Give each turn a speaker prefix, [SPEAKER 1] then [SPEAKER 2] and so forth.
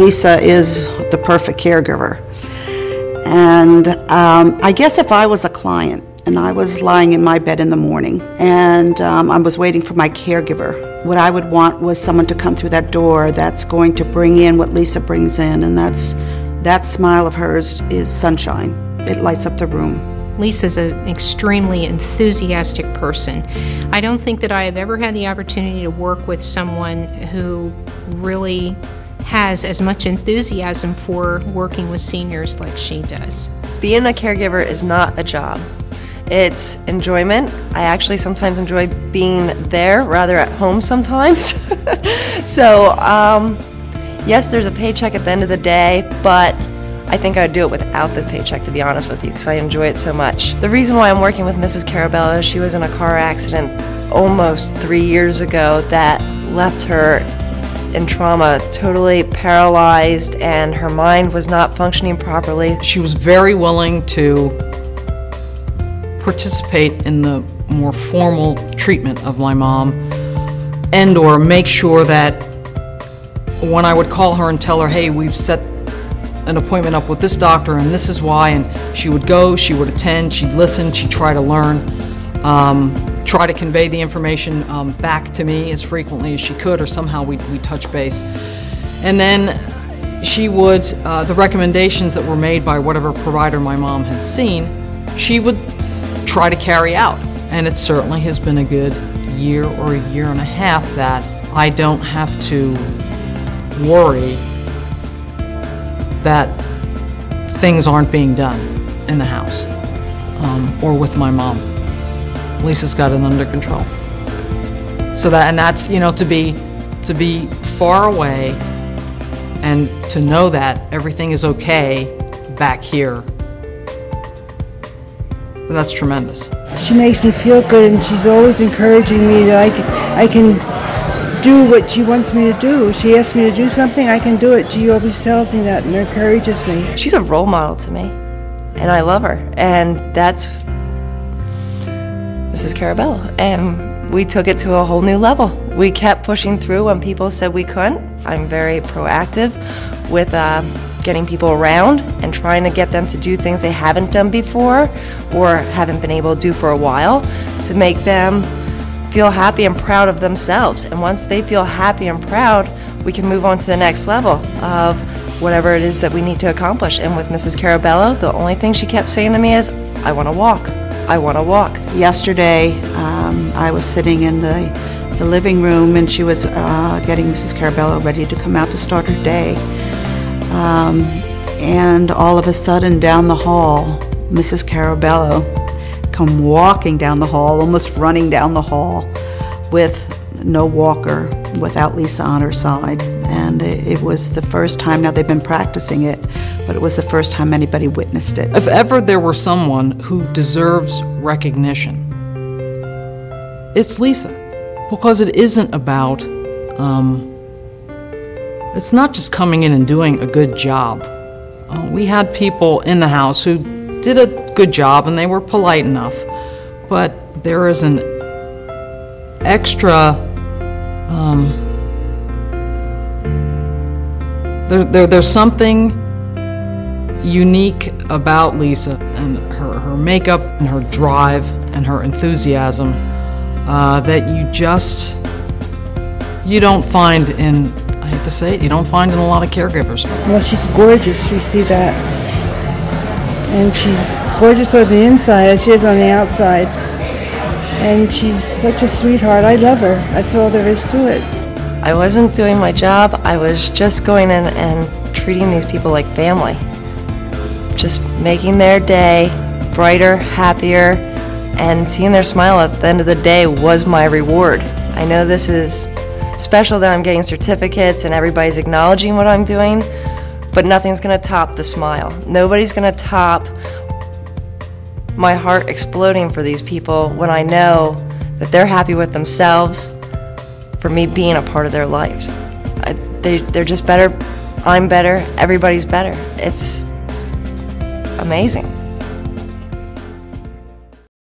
[SPEAKER 1] Lisa is the perfect caregiver. And I guess if I was a client and I was lying in my bed in the morning and I was waiting for my caregiver, what I would want was someone to come through that door that's going to bring in what Lisa brings in, and that smile of hers is sunshine. It lights up the room.
[SPEAKER 2] Lisa's an extremely enthusiastic person. I don't think that I have ever had the opportunity to work with someone who really has as much enthusiasm for working with seniors like she does.
[SPEAKER 3] Being a caregiver is not a job. It's enjoyment. I actually sometimes enjoy being there rather at home sometimes. So, yes, there's a paycheck at the end of the day, but I think I'd do it without the paycheck, to be honest with you, because I enjoy it so much. The reason why I'm working with Mrs. Carabello is she was in a car accident almost 3 years ago that left her in trauma, totally paralyzed, and her mind was not functioning properly.
[SPEAKER 4] She was very willing to participate in the more formal treatment of my mom and or make sure that when I would call her and tell her, hey, we've set an appointment up with this doctor and this is why, and she would go, she would attend, she'd listen, she'd try to learn, try to convey the information back to me as frequently as she could, or somehow we'd touch base. And then she would, the recommendations that were made by whatever provider my mom had seen, she would try to carry out. And it certainly has been a good year or a year and a half that I don't have to worry that things aren't being done in the house or with my mom. Lisa's got it under control. So that's to be far away and to know that everything is okay back here. That's tremendous.
[SPEAKER 5] She makes me feel good, and she's always encouraging me that I can do what she wants me to do. She asks me to do something, I can do it. She always tells me that and encourages me.
[SPEAKER 3] She's a role model to me, and I love her. And that's Mrs. Carabello. And we took it to a whole new level. We kept pushing through when people said we couldn't. I'm very proactive with getting people around and trying to get them to do things they haven't done before or haven't been able to do for a while, to make them feel happy and proud of themselves. And once they feel happy and proud, we can move on to the next level of whatever it is that we need to accomplish. And with Mrs. Carabello, the only thing she kept saying to me is, I want to walk. I want to walk.
[SPEAKER 1] Yesterday, I was sitting in the living room, and she was getting Mrs. Carabello ready to come out to start her day. And all of a sudden, down the hall, Mrs. Carabello come walking down the hall, almost running down the hall, with no walker, without Lisa on her side. And it was the first time, now they've been practicing it, but it was the first time anybody witnessed it.
[SPEAKER 4] If ever there were someone who deserves recognition, it's Lisa. Because it isn't about, it's not just coming in and doing a good job. We had people in the house who did a good job and they were polite enough, but there is an extra, there's something unique about Lisa and her makeup and her drive and her enthusiasm that you don't find in, I hate to say it, you don't find in a lot of caregivers.
[SPEAKER 5] Well, she's gorgeous, we see that. And she's gorgeous on the inside as she is on the outside. And she's such a sweetheart. I love her. That's all there is to it.
[SPEAKER 3] I wasn't doing my job. I was just going in and treating these people like family. Just making their day brighter, happier, and seeing their smile at the end of the day was my reward. I know this is special that I'm getting certificates and everybody's acknowledging what I'm doing, but nothing's going to top the smile. Nobody's going to top my heart exploding for these people when I know that they're happy with themselves for me being a part of their lives. They're just better, I'm better, everybody's better. It's amazing.